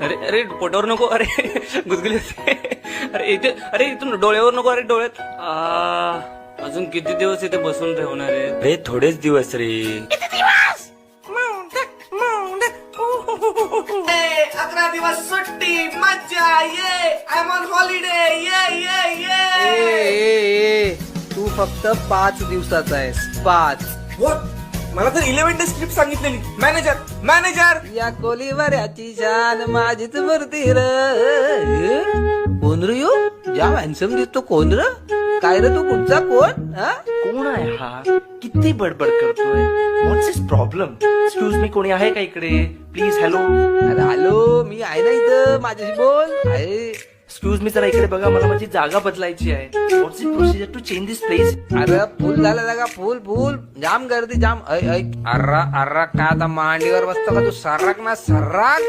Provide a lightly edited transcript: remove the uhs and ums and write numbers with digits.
अरे अरे पोटावर नको, अरे गुदगुली होते. अरे इथे, अरे इथून डोळ्यावर नको, अरे डोळ्यात. अजून किती दिवस इथे बसून ठेवणार आहे रे? थोडेच दिवस रे. 11 दिवस सुट्टी, मज्जा, ये आय एम ऑन हॉलिडे, ये. तू फक्त 5 दिवसाचा आहेस, 5. मला तर 11 डेज ट्रिप सांगितलेली. मॅनेजर मॅनेजर या कोलीवाऱ्याची शान माझीच मूर्ती र. कोण रे यो? जाम हॅन्सम दिसतो. कोण र? काय रे तू? कुठचा कोण? हा? कोण आहे हा? किती बडबड करतोय? व्हॉट्स इज प्रॉब्लेम? एक्सक्यूज मी, कोणी आहे का इकडे? प्लीज. हॅलो. अरे हॅलो, मी आहे ना इथं, माझ्याशी बोल. आहे. एक्सक्यूज मी, जरा इकडे बघा, मला माझी जागा बदलायची आहे. What's is procedure to change this place? अरे फुल झालं जागा, फुल जाम गर्दी जाम. अर्रा अर्रा, का आता मांडीवर बसतो का तू? सर्राक ना सर्राक.